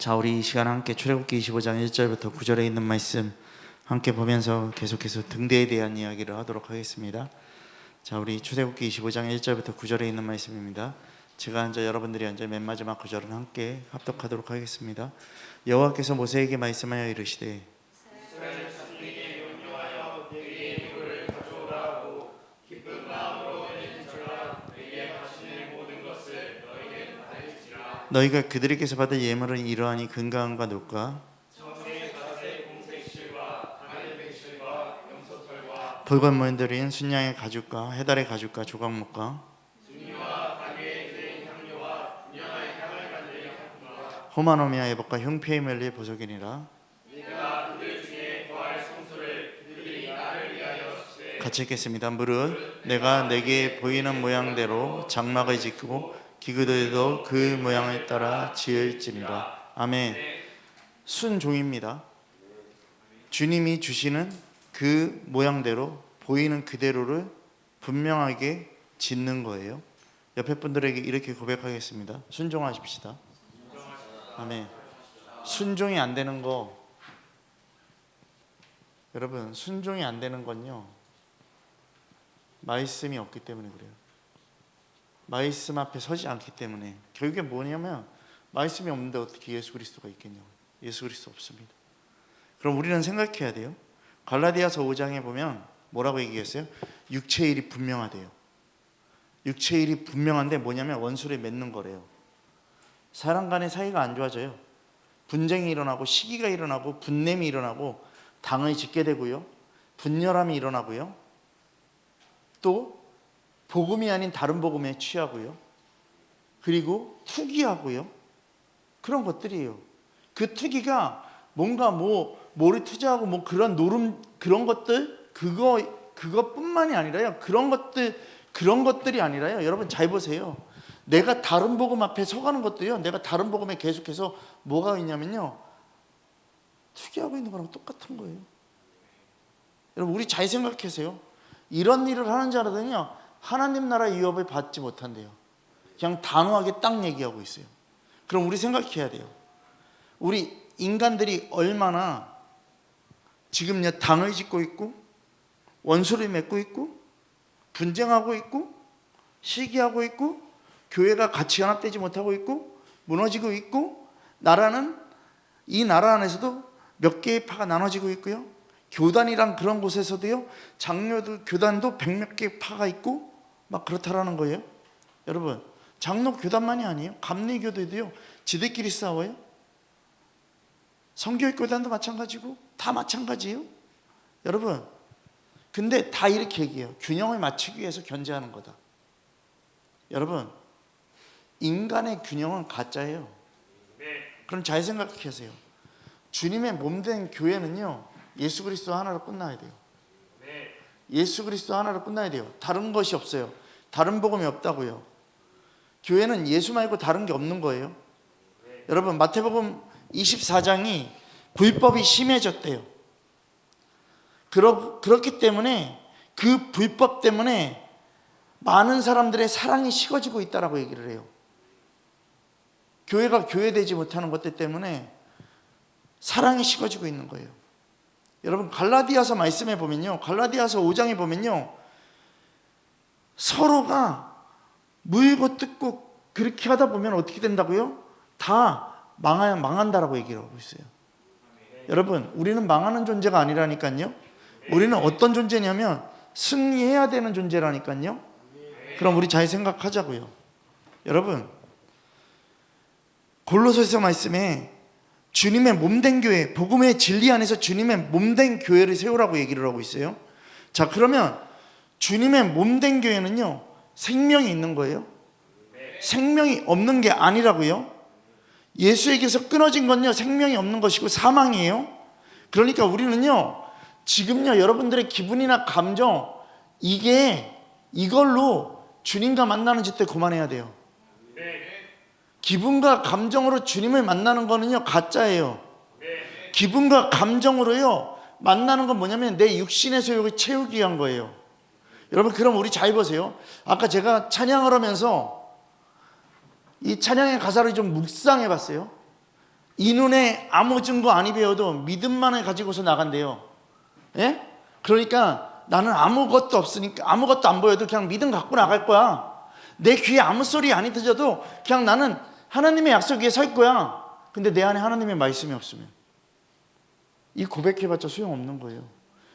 자, 우리 이 시간 함께 출애굽기 25장 1절부터 9절에 있는 말씀 함께 보면서 계속해서 등대에 대한 이야기를 하도록 하겠습니다. 자, 우리 출애굽기 25장 1절부터 9절에 있는 말씀입니다. 제가 앉아 여러분들이 앉아 맨 마지막 구절은 함께 합독하도록 하겠습니다. 여호와께서 모세에게 말씀하여 이르시되 이스라엘 자손에게 명령하여 내게 예물을 가져오라고 기쁜 마음으로 내진저라 내게 바치는 모든 것을 너희는 받을지라. 너희가 그들에게서 받을 예물은 이러하니 금강과 놋과 청색 가세 공색 실과 가늘 백실과 염소털과 붉은 물들인 순양의 가죽과 해달의 가죽과 조각목과 순이와 가게에 들인 향료와 분양의 향을 만들 향품과 호마노미아 애복과 흉패에 멜릴 보석이니라. 네가 그들 중에 거할 성소를 그들이 나를 위하여 시되 같이 읽겠습니다. 무릇 내가 내게 보이는 모양대로 장막을 짓고 기구들도 그 모양을 따라 지을지니라. 아멘. 순종입니다. 주님이 주시는 그 모양대로 보이는 그대로를 분명하게 짓는 거예요. 옆에 분들에게 이렇게 고백하겠습니다. 순종하십시다. 아멘. 순종이 안 되는 거, 여러분, 순종이 안 되는 건요, 말씀이 없기 때문에 그래요. 말씀 앞에 서지 않기 때문에. 결국에 뭐냐면 말씀이 없는데 어떻게 예수 그리스도가 있겠냐고. 예수 그리스도 없습니다. 그럼 우리는 생각해야 돼요. 갈라디아서 5장에 보면 뭐라고 얘기했어요? 육체의 일이 분명하대요. 육체의 일이 분명한데 뭐냐면 원수를 맺는 거래요. 사람 간의 사이가 안 좋아져요. 분쟁이 일어나고 시기가 일어나고 분냄이 일어나고 당을 짓게 되고요, 분열함이 일어나고요, 또 복음이 아닌 다른 복음에 취하고요, 그리고 투기하고요. 그런 것들이에요. 그 투기가 뭔가 뭐를 투자하고 뭐 그런 노름, 그런 것들, 그것뿐만이 아니라요. 그런 것들이 아니라요. 여러분 잘 보세요. 내가 다른 복음 앞에 서가는 것도요, 내가 다른 복음에 계속해서 뭐가 있냐면요, 투기하고 있는 거랑 똑같은 거예요. 여러분 우리 잘 생각하세요. 이런 일을 하는 자라더니요, 하나님 나라 유업을 받지 못한대요. 그냥 단호하게 딱 얘기하고 있어요. 그럼 우리 생각해야 돼요. 우리 인간들이 얼마나 지금 당을 짓고 있고 원수를 맺고 있고 분쟁하고 있고 시기하고 있고 교회가 같이 연합되지 못하고 있고 무너지고 있고, 나라는 이 나라 안에서도 몇 개의 파가 나눠지고 있고요, 교단이란 그런 곳에서도요, 장로들 교단도 100몇 개의 파가 있고 막 그렇다라는 거예요. 여러분 장로 교단만이 아니에요. 감리교도도요 지들끼리 싸워요. 성교육 교단도 마찬가지고 다 마찬가지예요. 여러분 근데 다 이렇게 얘기해요. 균형을 맞추기 위해서 견제하는 거다. 여러분 인간의 균형은 가짜예요. 그럼 잘 생각하세요. 주님의 몸된 교회는요, 예수 그리스도 하나로 끝나야 돼요. 예수 그리스도 하나로 끝나야 돼요. 다른 것이 없어요. 다른 복음이 없다고요. 교회는 예수 말고 다른 게 없는 거예요. 여러분 마태복음 24장이 불법이 심해졌대요. 그렇기 때문에 그 불법 때문에 많은 사람들의 사랑이 식어지고 있다라고 얘기를 해요. 교회가 교회되지 못하는 것들 때문에 사랑이 식어지고 있는 거예요. 여러분 갈라디아서 말씀에 보면요, 갈라디아서 5장에 보면요, 서로가 물고 뜯고 그렇게 하다 보면 어떻게 된다고요? 다 망한다라고 얘기를 하고 있어요. 여러분 우리는 망하는 존재가 아니라니까요. 우리는 어떤 존재냐면 승리해야 되는 존재라니까요. 그럼 우리 잘 생각하자고요. 여러분 골로새서 말씀에 주님의 몸된 교회, 복음의 진리 안에서 주님의 몸된 교회를 세우라고 얘기를 하고 있어요. 자, 그러면 주님의 몸된 교회는요, 생명이 있는 거예요. 생명이 없는 게 아니라고요. 예수에게서 끊어진 건요, 생명이 없는 것이고 사망이에요. 그러니까 우리는요, 지금요, 여러분들의 기분이나 감정, 이걸로 주님과 만나는 짓들 그만해야 돼요. 기분과 감정으로 주님을 만나는 거는요, 가짜예요. 기분과 감정으로요 만나는 건 뭐냐면 내 육신의 소욕을 채우기 위한 거예요. 여러분 그럼 우리 잘 보세요. 아까 제가 찬양을 하면서 이 찬양의 가사를 좀 묵상해 봤어요. 이 눈에 아무 증거 아니 배워도 믿음만을 가지고서 나간대요. 예? 그러니까 나는 아무것도 없으니까, 아무것도 안 보여도 그냥 믿음 갖고 나갈 거야. 내 귀에 아무 소리 안 들려도 그냥 나는 하나님의 약속 위에 설 거야. 근데 내 안에 하나님의 말씀이 없으면 이 고백해봤자 소용없는 거예요.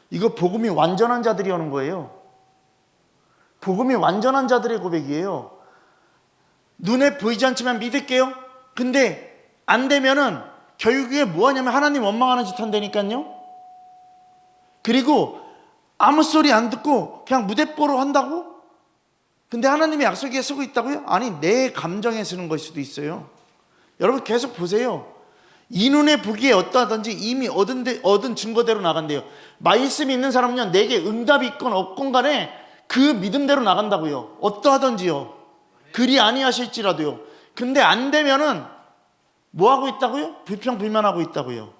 이거 복음이 완전한 자들이 하는 거예요. 복음이 완전한 자들의 고백이에요. 눈에 보이지 않지만 믿을게요. 근데 안 되면은 결국에 뭐 하냐면 하나님 원망하는 짓 한다니까요. 그리고 아무 소리 안 듣고 그냥 무대뽀로 한다고? 근데 하나님의 약속에 서고 있다고요? 아니, 내 감정에 쓰는 걸 수도 있어요. 여러분 계속 보세요. 이 눈에 보기에 어떠하든지 이미 얻은 증거대로 나간대요. 말씀이 있는 사람은요, 내게 응답이 있건 없건 간에 그 믿음대로 나간다고요. 어떠하든지요. 그리 아니하실지라도요. 근데 안 되면은 뭐 하고 있다고요? 불평불만하고 있다고요.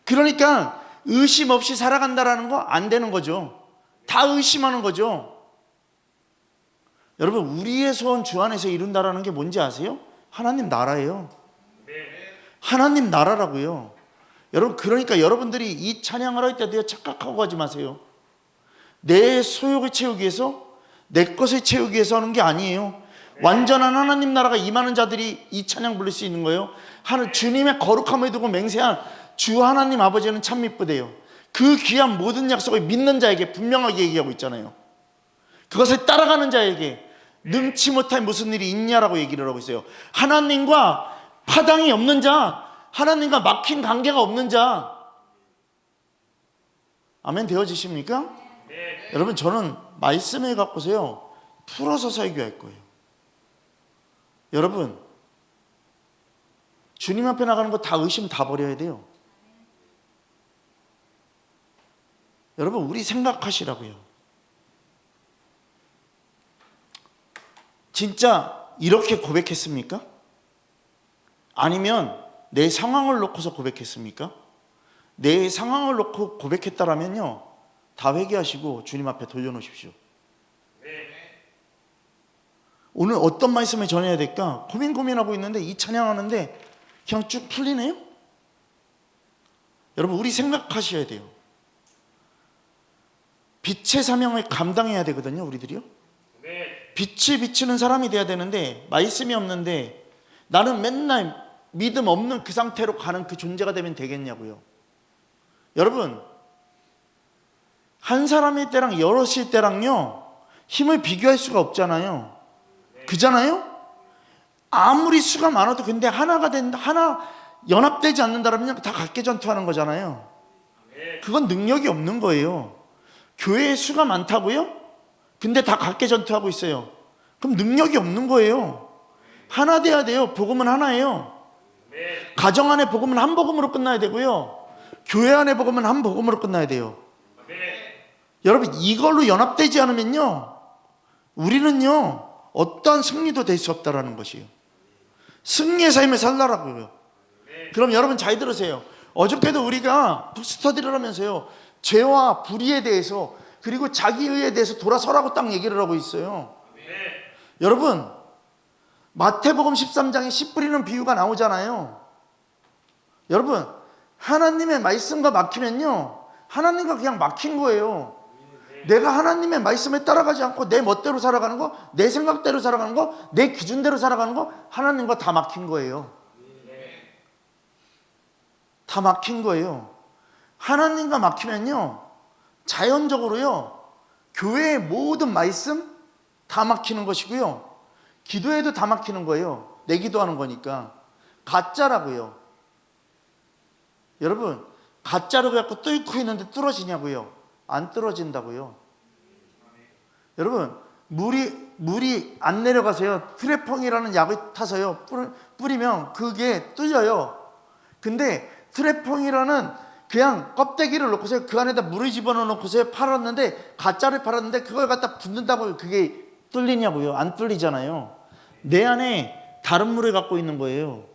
그러니까 의심 없이 살아간다라는 거 안 되는 거죠. 다 의심하는 거죠. 여러분, 우리의 소원 주 안에서 이룬다라는 게 뭔지 아세요? 하나님 나라예요. 하나님 나라라고요. 여러분, 그러니까 여러분들이 이 찬양을 할 때도 착각하고 가지 마세요. 내 소욕을 채우기 위해서, 내 것을 채우기 위해서 하는 게 아니에요. 완전한 하나님 나라가 임하는 자들이 이 찬양 부를 수 있는 거예요. 주님의 거룩함을 두고 맹세한 주 하나님 아버지는 참 미쁘대요. 그 귀한 모든 약속을 믿는 자에게 분명하게 얘기하고 있잖아요. 그것을 따라가는 자에게 능치 못할 무슨 일이 있냐라고 얘기를 하고 있어요. 하나님과 파당이 없는 자, 하나님과 막힌 관계가 없는 자. 아멘 되어지십니까? 네. 여러분, 저는 말씀을 갖고서요 풀어서 설교할 거예요. 여러분, 주님 앞에 나가는 거 다 의심 다 버려야 돼요. 여러분, 우리 생각하시라고요. 진짜 이렇게 고백했습니까? 아니면 내 상황을 놓고서 고백했습니까? 내 상황을 놓고 고백했다라면요, 다 회개하시고 주님 앞에 돌려놓으십시오. 오늘 어떤 말씀을 전해야 될까 고민하고 있는데 이 찬양하는데 그냥 쭉 풀리네요. 여러분, 우리 생각하셔야 돼요. 빛의 사명을 감당해야 되거든요, 우리들이요. 빛을 비추는 사람이 돼야 되는데 말씀이 없는데 나는 맨날 믿음 없는 그 상태로 가는 그 존재가 되면 되겠냐고요. 여러분, 한 사람일 때랑 여럿일 때랑요 힘을 비교할 수가 없잖아요. 그잖아요? 아무리 수가 많아도 근데 하나 연합되지 않는다면 다 각계 전투하는 거잖아요. 그건 능력이 없는 거예요. 교회에 수가 많다고요? 근데 다 각계 전투하고 있어요. 그럼 능력이 없는 거예요. 하나 돼야 돼요. 복음은 하나예요. 가정 안에 복음은 한 복음으로 끝나야 되고요. 교회 안에 복음은 한 복음으로 끝나야 돼요. 여러분, 이걸로 연합되지 않으면요 우리는요 어떠한 승리도 될 수 없다라는 것이에요. 승리의 삶을 살라라고요. 그럼 여러분 잘 들으세요. 어저께도 우리가 북스터디를 하면서요 죄와 불의에 대해서 그리고 자기의에 대해서 돌아서라고 딱 얘기를 하고 있어요. 여러분, 마태복음 13장에 씨 뿌리는 비유가 나오잖아요. 여러분, 하나님의 말씀과 막히면요 하나님과 그냥 막힌 거예요. 내가 하나님의 말씀에 따라가지 않고 내 멋대로 살아가는 거, 내 생각대로 살아가는 거, 내 기준대로 살아가는 거, 하나님과 다 막힌 거예요. 다 막힌 거예요. 하나님과 막히면요 자연적으로요 교회의 모든 말씀 다 막히는 것이고요, 기도에도 다 막히는 거예요. 내 기도하는 거니까. 가짜라고요. 여러분, 가짜로 갖고 뚫고 있는데 뚫어지냐고요? 안 뚫어진다고요. 여러분, 물이 안 내려가서요 트레펑이라는 약을 타서요 뿌리면 그게 뚫려요. 근데 트레펑이라는 그냥 껍데기를 놓고서 그 안에다 물을 집어넣어 놓고서 팔았는데, 가짜를 팔았는데 그걸 갖다 붓는다고 그게 뚫리냐고요? 안 뚫리잖아요. 내 안에 다른 물을 갖고 있는 거예요.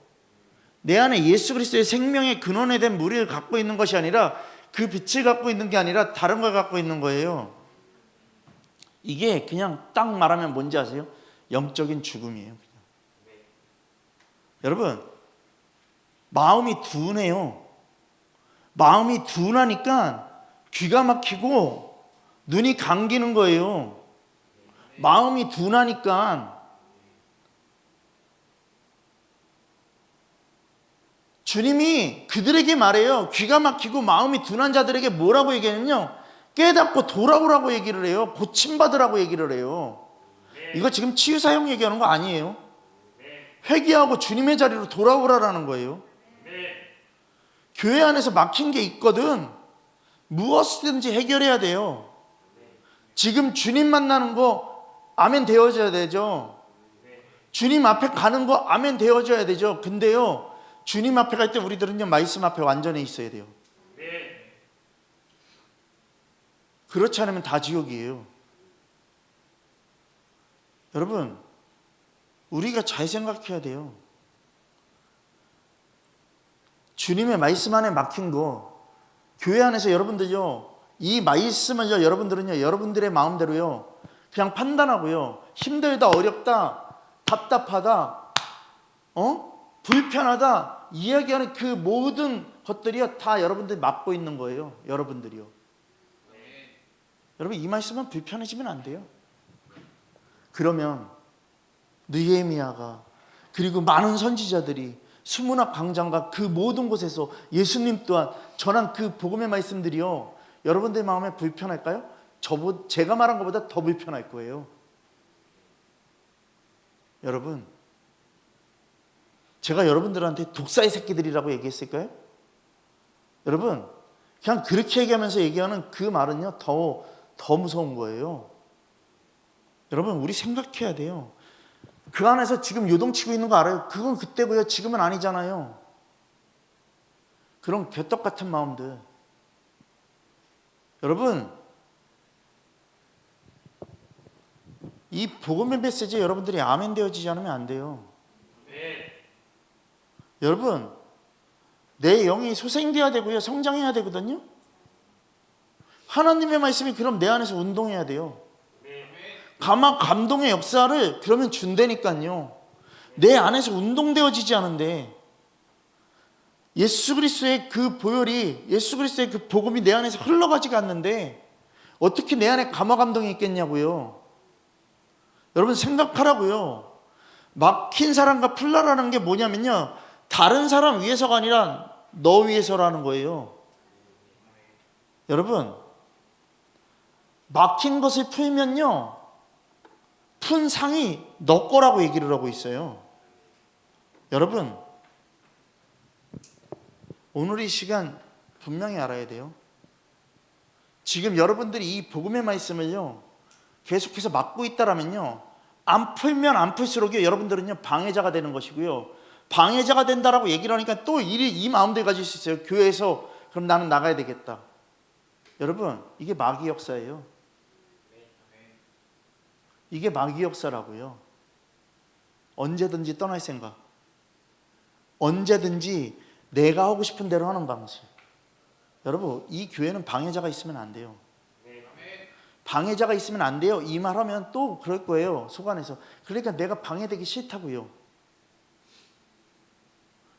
내 안에 예수 그리스도의 생명의 근원에 된 물을 갖고 있는 것이 아니라, 그 빛을 갖고 있는 게 아니라 다른 걸 갖고 있는 거예요. 이게 그냥 딱 말하면 뭔지 아세요? 영적인 죽음이에요. 그냥. 여러분, 마음이 둔해요. 마음이 둔하니까 귀가 막히고 눈이 감기는 거예요. 마음이 둔하니까. 주님이 그들에게 말해요. 귀가 막히고 마음이 둔한 자들에게 뭐라고 얘기하냐면요, 깨닫고 돌아오라고 얘기를 해요. 고침받으라고 얘기를 해요. 이거 지금 치유사역 얘기하는 거 아니에요. 회개하고 주님의 자리로 돌아오라라는 거예요. 교회 안에서 막힌 게 있거든. 무엇이든지 해결해야 돼요. 지금 주님 만나는 거 아멘 되어져야 되죠. 주님 앞에 가는 거 아멘 되어져야 되죠. 근데요, 주님 앞에 갈 때 우리들은요, 말씀 앞에 완전히 있어야 돼요. 그렇지 않으면 다 지옥이에요. 여러분, 우리가 잘 생각해야 돼요. 주님의 말씀 안에 막힌 거, 교회 안에서 여러분들요, 이 말씀을요, 여러분들은요, 여러분들의 마음대로요, 그냥 판단하고요, 힘들다, 어렵다, 답답하다, 불편하다 이야기하는 그 모든 것들이요, 다 여러분들이 맡고 있는 거예요. 여러분들이요. 여러분, 이 말씀은 불편해지면 안 돼요. 그러면 느헤미야가, 그리고 많은 선지자들이 수문학 광장과 그 모든 곳에서 예수님 또한 전한 그 복음의 말씀들이요, 여러분들 마음에 불편할까요? 제가 말한 것보다 더 불편할 거예요. 여러분, 제가 여러분들한테 독사의 새끼들이라고 얘기했을까요? 여러분, 그냥 그렇게 얘기하면서 얘기하는 그 말은요, 더 무서운 거예요. 여러분, 우리 생각해야 돼요. 그 안에서 지금 요동치고 있는 거 알아요? 그건 그때고요, 지금은 아니잖아요. 그런 개떡 같은 마음들. 여러분, 이 복음의 메시지에 여러분들이 아멘 되어지지 않으면 안 돼요. 여러분, 내 영이 소생돼야 되고요, 성장해야 되거든요. 하나님의 말씀이 그럼 내 안에서 운동해야 돼요. 감동의 역사를 그러면 준다니까요. 내 안에서 운동되어지지 않은데, 예수 그리스도의 그 보혈이, 예수 그리스도의 그 복음이 내 안에서 흘러가지가 않는데 어떻게 내 안에 감동이 있겠냐고요. 여러분, 생각하라고요. 막힌 사람과 풀라라는 게 뭐냐면요, 다른 사람 위해서가 아니라 너 위해서라는 거예요. 여러분, 막힌 것을 풀면요, 푼 상이 너 거라고 얘기를 하고 있어요. 여러분, 오늘 이 시간 분명히 알아야 돼요. 지금 여러분들이 이 복음의 말씀을요, 계속해서 막고 있다라면요, 안 풀면 안 풀수록요, 여러분들은요, 방해자가 되는 것이고요. 방해자가 된다라고 얘기를 하니까 또 이 마음들 가질 수 있어요. 교회에서 그럼 나는 나가야 되겠다. 여러분, 이게 마귀 역사예요. 이게 마귀 역사라고요. 언제든지 떠날 생각, 언제든지 내가 하고 싶은 대로 하는 방식. 여러분, 이 교회는 방해자가 있으면 안 돼요. 방해자가 있으면 안 돼요. 이 말하면 또 그럴 거예요, 속 안에서. 그러니까 내가 방해되기 싫다고요.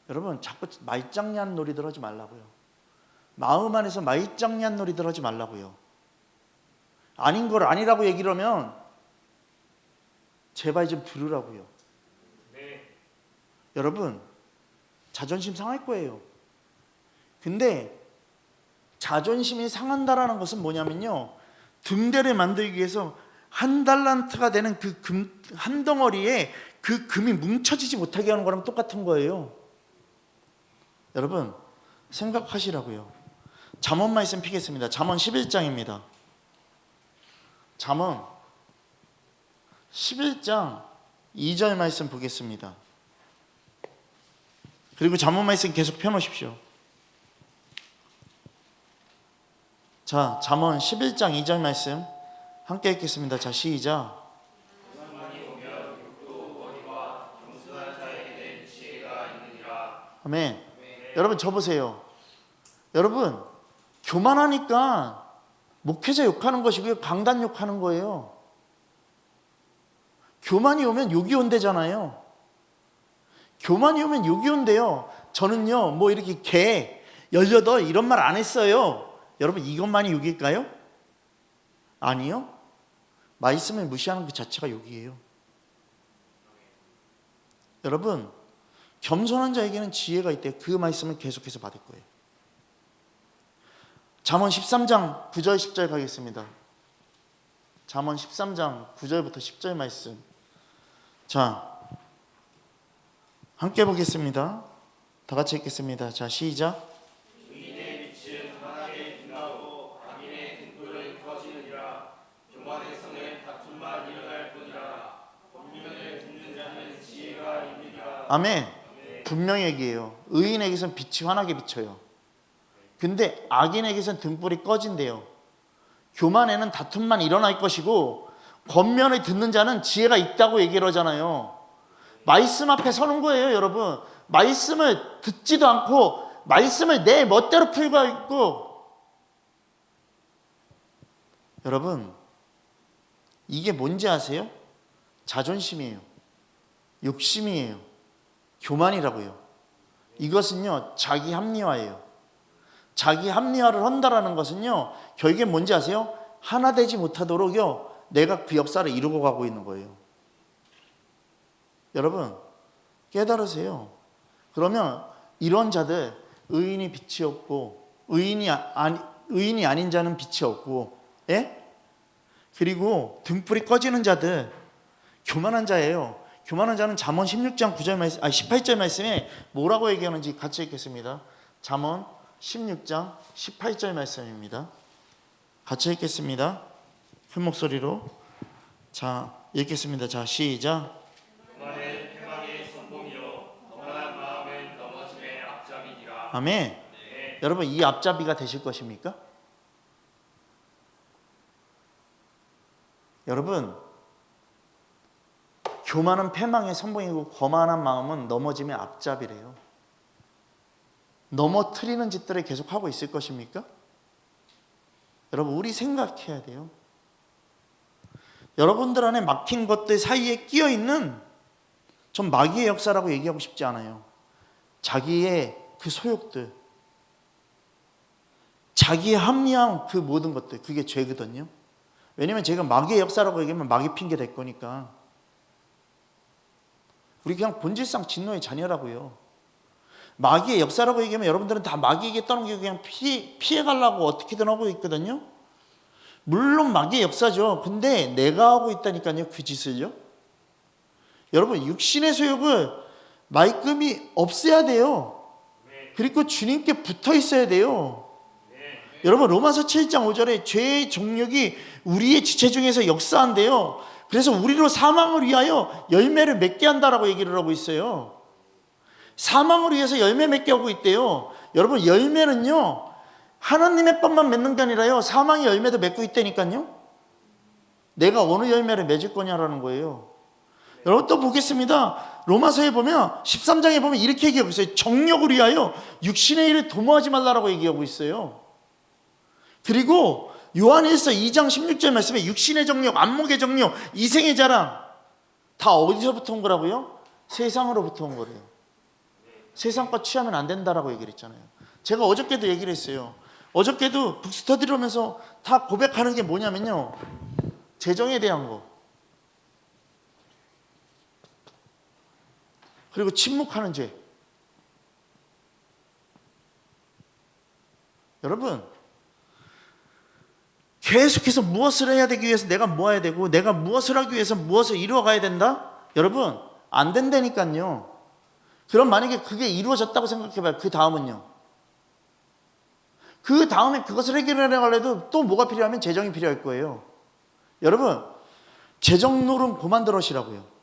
여러분, 자꾸 말장난 놀이들 하지 말라고요. 마음 안에서 말장난 놀이들 하지 말라고요. 아닌 걸 아니라고 얘기를 하면 제발 좀 들으라고요. 여러분, 자존심 상할 거예요. 근데 자존심이 상한다라는 것은 뭐냐면요, 등대를 만들기 위해서 한 달란트가 되는 그 금 한 덩어리에 그 금이 뭉쳐지지 못하게 하는 거랑 똑같은 거예요. 여러분, 생각하시라고요. 잠언 말씀 피겠습니다. 잠언 11장입니다. 잠언 11장 2절 말씀 보겠습니다. 그리고 잠언 말씀 계속 펴놓으십시오. 자, 잠언 11장 2절 말씀 함께 읽겠습니다. 자, 시작. 아멘. 여러분, 저 보세요. 여러분, 교만하니까 목회자 욕하는 것이고요, 강단 욕하는 거예요. 교만이 오면 욕이 온대잖아요. 교만이 오면 욕이 온대요. 저는요 뭐 이렇게 개 18 이런 말 안 했어요. 여러분 이것만이 욕일까요? 아니요. 말씀을 무시하는 그 자체가 욕이에요. 여러분 겸손한 자에게는 지혜가 있대요. 그 말씀을 계속해서 받을 거예요. 잠언 13장 9절 10절 가겠습니다. 잠언 13장 9절부터 10절 말씀. 자, 함께 보겠습니다. 다 같이 읽겠습니다. 자, 시작. 의인의 빛은 환하게 빛나고 악인의 등불은 꺼지느니라. 교만의 성에 다툼만 일어날 뿐이라. 법령을 듣는 자는 지혜가 있느니라. 아멘. 분명히 얘기해요. 의인에게선 빛이 환하게 비쳐요. 근데 악인에게선 등불이 꺼진대요. 교만에는 다툼만 일어날 것이고 권면을 듣는 자는 지혜가 있다고 얘기를 하잖아요. 말씀 앞에 서는 거예요, 여러분. 말씀을 듣지도 않고 말씀을 내 멋대로 풀고 있고. 여러분 이게 뭔지 아세요? 자존심이에요. 욕심이에요. 교만이라고요. 이것은요 자기 합리화예요. 자기 합리화를 한다라는 것은요 결국에 뭔지 아세요? 하나 되지 못하도록요 내가 그 역사를 이루고 가고 있는 거예요. 여러분 깨달으세요. 그러면 이런 자들 의인이 빛이 없고 의인이 아닌 자는 빛이 없고, 예? 그리고 등불이 꺼지는 자들 교만한 자예요. 교만한 자는 잠언 16장 9절 말씀, 18절 말씀에 뭐라고 얘기하는지 같이 읽겠습니다. 잠언 16장 18절 말씀입니다. 같이 읽겠습니다. 큰 목소리로. 자, 읽겠습니다. 자, 시작. 교만은 패망의 선봉이요 거만한 마음은 넘어짐의 앞잡이니라. 아멘. 네. 여러분 이 앞잡이가 되실 것입니까? 여러분 교만은 패망의 선봉이고 거만한 마음은 넘어짐의 앞잡이래요. 넘어뜨리는 짓들을 계속하고 있을 것입니까? 여러분 우리 생각해야 돼요. 여러분들 안에 막힌 것들 사이에 끼어있는, 전 마귀의 역사라고 얘기하고 싶지 않아요. 자기의 그 소욕들, 자기의 합리한 그 모든 것들, 그게 죄거든요. 왜냐면 제가 마귀의 역사라고 얘기하면 마귀 핑계 댈 거니까. 우리 그냥 본질상 진노의 자녀라고요. 마귀의 역사라고 얘기하면 여러분들은 다 마귀에게 떠넘기고 그냥 피해가려고 어떻게든 하고 있거든요. 물론 마귀의 역사죠. 근데 내가 하고 있다니까요, 그 짓을요. 여러분 육신의 소욕을 말끔히 없애야 돼요. 그리고 주님께 붙어 있어야 돼요. 여러분 로마서 7장 5절에 죄의 정욕이 우리의 지체 중에서 역사한대요. 그래서 우리로 사망을 위하여 열매를 맺게 한다라고 얘기를 하고 있어요. 사망을 위해서 열매 맺게 하고 있대요. 여러분 열매는요 하나님의 법만 맺는 게 아니라요 사망의 열매도 맺고 있다니까요. 내가 어느 열매를 맺을 거냐라는 거예요. 여러분 또 보겠습니다. 로마서에 보면 13장에 보면 이렇게 얘기하고 있어요. 정욕을 위하여 육신의 일을 도모하지 말라라고 얘기하고 있어요. 그리고 요한일서 2장 16절 말씀에 육신의 정욕, 안목의 정욕, 이생의 자랑 다 어디서부터 온 거라고요? 세상으로부터 온 거래요. 세상 것 취하면 안 된다라고 얘기를 했잖아요. 제가 어저께도 얘기를 했어요. 어저께도 북스터디를 하면서 다 고백하는 게 뭐냐면요 재정에 대한 거, 그리고 침묵하는 죄. 여러분 계속해서 무엇을 해야 되기 위해서 내가 모아야 되고 내가 무엇을 하기 위해서 무엇을 이루어가야 된다? 여러분 안 된다니까요. 그럼 만약에 그게 이루어졌다고 생각해봐요. 그 다음은요. 그 다음에 그것을 해결해내려고 또 뭐가 필요하면 재정이 필요할 거예요. 여러분 재정놀은 그만두시라고요.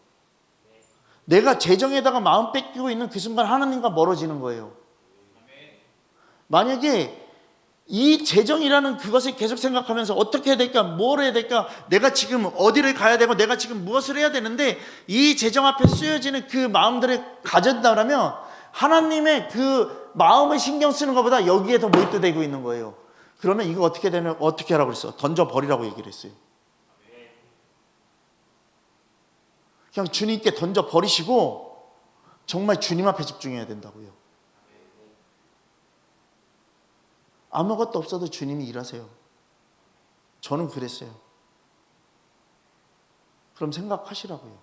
내가 재정에다가 마음 뺏기고 있는 그 순간 하나님과 멀어지는 거예요. 만약에 이 재정이라는 그것을 계속 생각하면서 어떻게 해야 될까, 뭘 해야 될까, 내가 지금 어디를 가야 되고 내가 지금 무엇을 해야 되는데 이 재정 앞에 쓰여지는 그 마음들을 가졌다면 하나님의 그 마음을 신경 쓰는 것보다 여기에 더 몰두되고 있는 거예요. 그러면 이거 어떻게 하라고 그랬어? 던져버리라고 얘기를 했어요. 그냥 주님께 던져버리시고 정말 주님 앞에 집중해야 된다고요. 아무것도 없어도 주님이 일하세요. 저는 그랬어요. 그럼 생각하시라고요.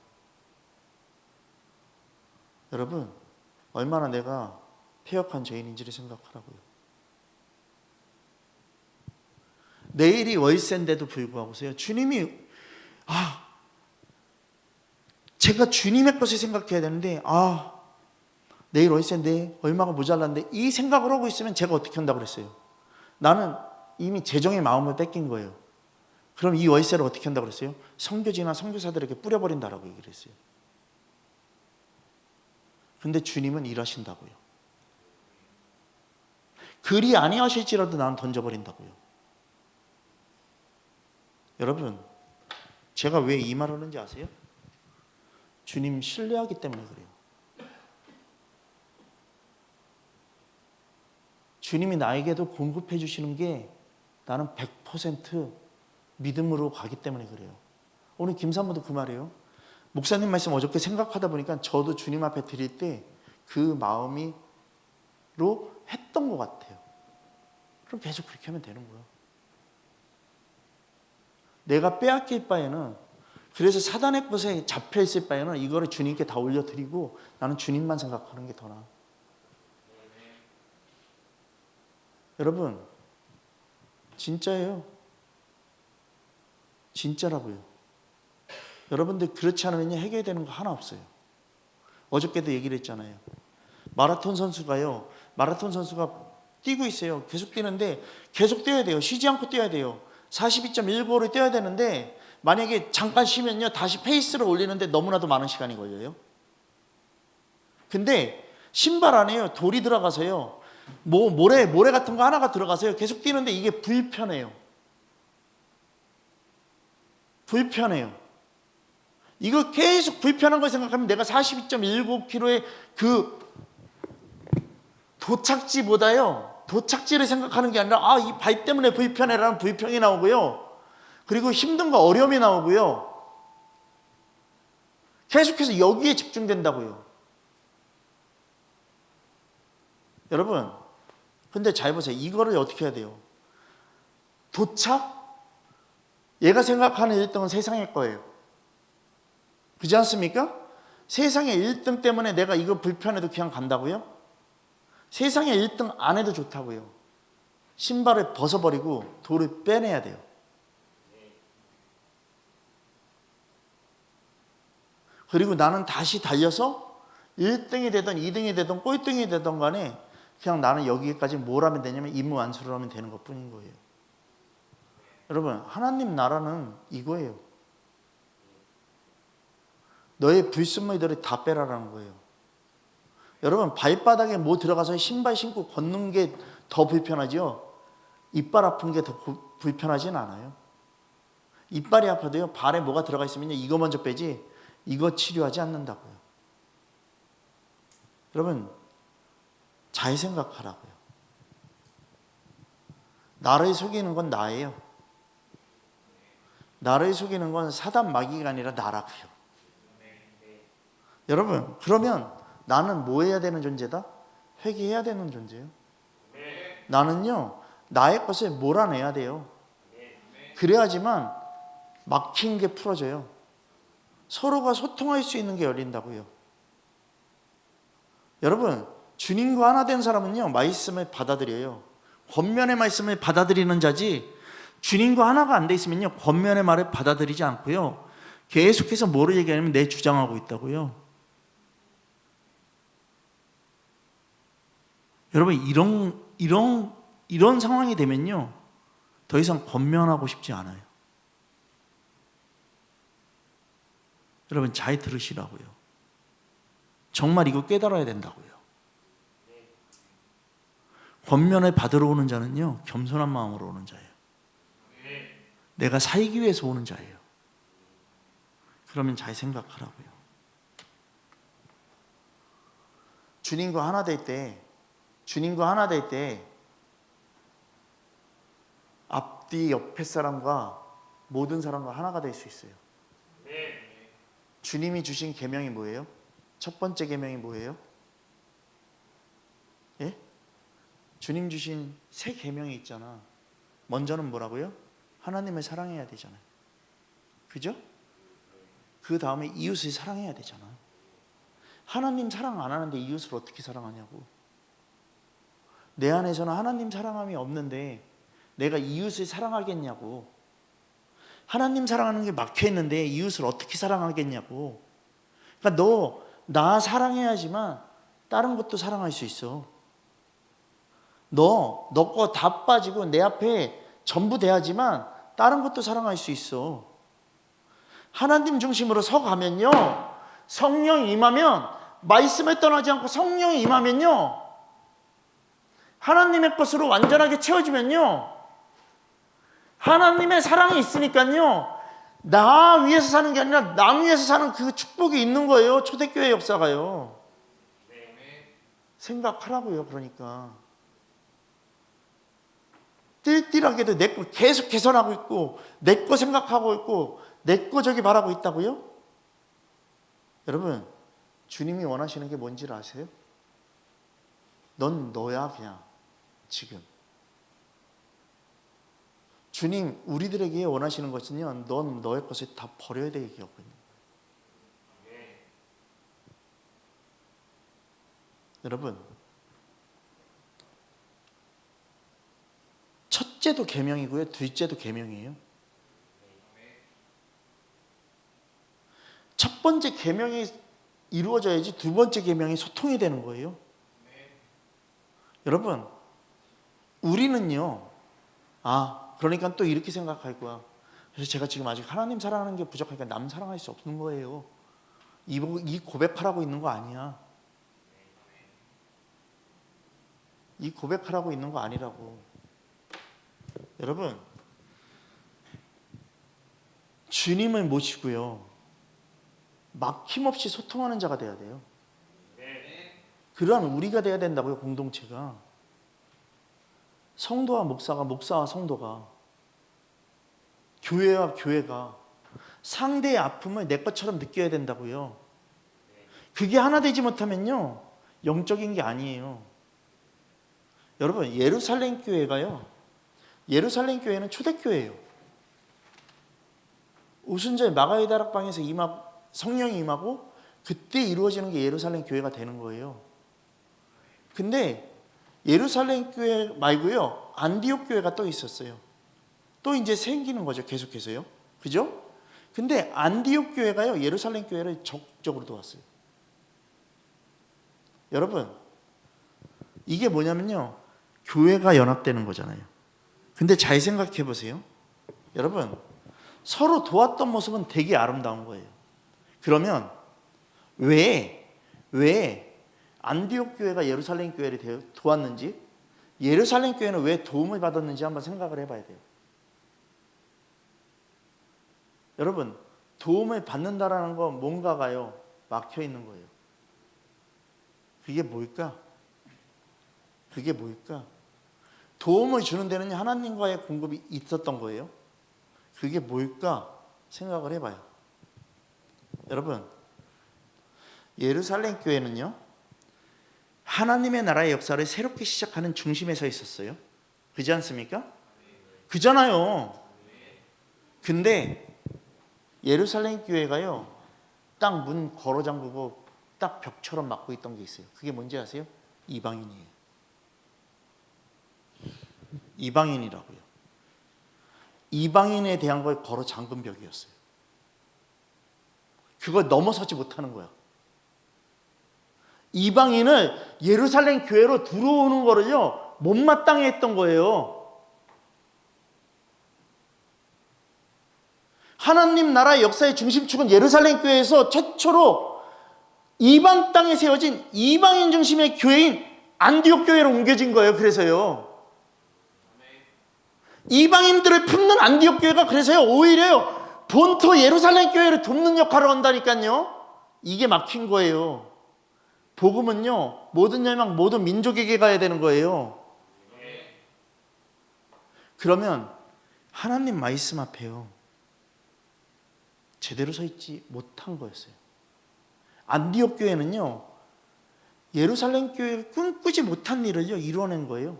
여러분, 얼마나 내가 패역한 죄인인지를 생각하라고요. 내일이 월세인데도 불구하고서요, 주님이 제가 주님의 것을 생각해야 되는데 내일 월세인데 얼마가 모자란데 이 생각을 하고 있으면 제가 어떻게 한다고 그랬어요? 나는 이미 재정의 마음을 뺏긴 거예요. 그럼 이 월세를 어떻게 한다고 그랬어요? 선교지나 선교사들에게 뿌려버린다라고 얘기를 했어요. 근데 주님은 일하신다고요. 그리 아니하실지라도 나는 던져버린다고요. 여러분, 제가 왜 이 말을 하는지 아세요? 주님 신뢰하기 때문에 그래요. 주님이 나에게도 공급해 주시는 게 나는 100% 믿음으로 가기 때문에 그래요. 오늘 김사모도 그 말이에요. 목사님 말씀 어저께 생각하다 보니까 저도 주님 앞에 드릴 때 그 마음으로 했던 것 같아요. 그럼 계속 그렇게 하면 되는 거예요. 내가 빼앗길 바에는, 그래서 사단의 것에 잡혀 있을 바에는 이거를 주님께 다 올려드리고 나는 주님만 생각하는 게 더 나아. 여러분, 진짜예요. 진짜라고요. 여러분들 그렇지 않으면 해결되는 거 하나 없어요. 어저께도 얘기를 했잖아요. 마라톤 선수가 뛰고 있어요. 계속 뛰는데 계속 뛰어야 돼요. 쉬지 않고 뛰어야 돼요. 42.195를 뛰어야 되는데 만약에 잠깐 쉬면요 다시 페이스를 올리는데 너무나도 많은 시간이 걸려요. 근데 신발 안에요 돌이 들어가서요 모래 같은 거 하나가 들어가서요 계속 뛰는데 이게 불편해요. 이거 계속 불편한 걸 생각하면 내가 42.195km의 그 도착지를 생각하는 게 아니라 이 발 때문에 불편해라는 불평이 나오고요. 그리고 힘든과 어려움이 나오고요. 계속해서 여기에 집중된다고요. 여러분, 근데 잘 보세요. 이거를 어떻게 해야 돼요? 얘가 생각하는 1등은 세상의 거예요. 그렇지 않습니까? 세상의 1등 때문에 내가 이거 불편해도 그냥 간다고요? 세상의 1등 안 해도 좋다고요. 신발을 벗어버리고 돌을 빼내야 돼요. 그리고 나는 다시 달려서 1등이 되든 2등이 되든 꼴등이 되든 간에 그냥 나는 여기까지 뭘 하면 되냐면 임무 완수를 하면 되는 것 뿐인 거예요. 여러분, 하나님 나라는 이거예요. 너의 불순물들을 다 빼라라는 거예요. 여러분, 발바닥에 뭐 들어가서 신발 신고 걷는 게 더 불편하죠? 이빨 아픈 게 더 불편하진 않아요. 이빨이 아파도요, 발에 뭐가 들어가 있으면 이거 먼저 빼지 이거 치료하지 않는다고요. 여러분, 잘 생각하라고요. 나를 속이는 건 나예요. 나를 속이는 건 사단 마귀가 아니라 나라고요. 여러분, 그러면 나는 뭐 해야 되는 존재다? 회개해야 되는 존재예요. 나는요, 나의 것을 몰아내야 돼요. 그래야지만 막힌 게 풀어져요. 서로가 소통할 수 있는 게 열린다고요. 여러분, 주님과 하나 된 사람은요, 말씀을 받아들여요. 권면의 말씀을 받아들이는 자지, 주님과 하나가 안 돼 있으면요, 권면의 말을 받아들이지 않고요, 계속해서 뭐를 얘기하냐면 내 주장하고 있다고요. 여러분, 이런 상황이 되면요, 더 이상 권면하고 싶지 않아요. 여러분, 잘 들으시라고요. 정말 이거 깨달아야 된다고요. 권면을 받으러 오는 자는요, 겸손한 마음으로 오는 자예요. 내가 살기 위해서 오는 자예요. 그러면 잘 생각하라고요. 주님과 하나 될 때 앞뒤 옆에 사람과 모든 사람과 하나가 될 수 있어요. 주님이 주신 계명이 뭐예요? 첫 번째 계명이 뭐예요? 예? 주님 주신 새 계명이 있잖아. 먼저는 뭐라고요? 하나님을 사랑해야 되잖아요. 그죠? 그 다음에 이웃을 사랑해야 되잖아. 하나님 사랑 안 하는데 이웃을 어떻게 사랑하냐고. 내 안에서는 하나님 사랑함이 없는데 내가 이웃을 사랑하겠냐고. 하나님 사랑하는 게 막혀 있는데 이웃을 어떻게 사랑하겠냐고. 그러니까 너 나 사랑해야지만 다른 것도 사랑할 수 있어. 너 거 다 빠지고 내 앞에 전부 돼야지만 다른 것도 사랑할 수 있어. 하나님 중심으로 서가면요, 성령이 임하면, 말씀에 떠나지 않고 성령이 임하면요, 하나님의 것으로 완전하게 채워지면요, 하나님의 사랑이 있으니까요, 나 위해서 사는 게 아니라 남 위해서 사는 그 축복이 있는 거예요. 초대교회 역사가요. 생각하라고요. 그러니까 띨띨하게도 내 거 계속 개선하고 있고 내 거 생각하고 있고 내 거 저기 바라고 있다고요? 여러분, 주님이 원하시는 게 뭔지를 아세요? 넌 너야. 그냥 지금 주님 우리들에게 원하시는 것은요, 넌 너의 것을 다 버려야 되게 얘기하고 있는 거예요. 여러분, 첫째도 계명이고요, 둘째도 계명이에요. 첫 번째 계명이 이루어져야지 두 번째 계명이 소통이 되는 거예요. 여러분, 우리는요, 그러니까 또 이렇게 생각할 거야. 그래서 제가 지금 아직 하나님 사랑하는 게 부족하니까 남 사랑할 수 없는 거예요. 이 고백하라고 있는 거 아니야. 이 고백하라고 있는 거 아니라고. 여러분, 주님을 모시고요, 막힘없이 소통하는 자가 돼야 돼요. 그러한 우리가 돼야 된다고요. 공동체가. 성도와 목사가, 목사와 성도가, 교회와 교회가 상대의 아픔을 내 것처럼 느껴야 된다고요. 그게 하나 되지 못하면요, 영적인 게 아니에요. 여러분, 예루살렘 교회가요, 예루살렘 교회는 초대교회예요. 오순절 마가의 다락방에서 성령이 임하고 그때 이루어지는 게 예루살렘 교회가 되는 거예요. 근데 예루살렘 교회 말고요, 안디옥 교회가 또 있었어요. 또 이제 생기는 거죠, 계속해서요. 그죠? 근데 안디옥 교회가요, 예루살렘 교회를 적극적으로 도왔어요. 여러분, 이게 뭐냐면요, 교회가 연합되는 거잖아요. 근데 잘 생각해 보세요. 여러분, 서로 도왔던 모습은 되게 아름다운 거예요. 그러면 왜 안디옥 교회가 예루살렘 교회를 도왔는지, 예루살렘 교회는 왜 도움을 받았는지 한번 생각을 해봐야 돼요. 여러분, 도움을 받는다라는 건 뭔가가요, 막혀 있는 거예요. 그게 뭘까? 그게 뭘까? 도움을 주는 데는 하나님과의 공급이 있었던 거예요. 그게 뭘까? 생각을 해봐요. 여러분, 예루살렘 교회는요, 하나님의 나라의 역사를 새롭게 시작하는 중심에 서 있었어요. 그렇지 않습니까? 그잖아요. 근데 예루살렘 교회가요, 딱 문 걸어 잠그고 딱 벽처럼 막고 있던 게 있어요. 그게 뭔지 아세요? 이방인이에요. 이방인이라고요. 이방인에 대한 걸 걸어 잠근 벽이었어요. 그걸 넘어서지 못하는 거야. 이방인을 예루살렘 교회로 들어오는 거를요, 못마땅해 했던 거예요. 하나님 나라의 역사의 중심축은 예루살렘 교회에서 최초로 이방 땅에 세워진 이방인 중심의 교회인 안디옥 교회로 옮겨진 거예요. 그래서요, 이방인들을 품는 안디옥 교회가 그래서요, 오히려 본토 예루살렘 교회를 돕는 역할을 한다니까요. 이게 막힌 거예요. 복음은요, 모든 열망, 모든 민족에게 가야 되는 거예요. 그러면 하나님 말씀 앞에요, 제대로 서 있지 못한 거였어요. 안디옥 교회는요, 예루살렘 교회가 꿈꾸지 못한 일을요, 이루어낸 거예요.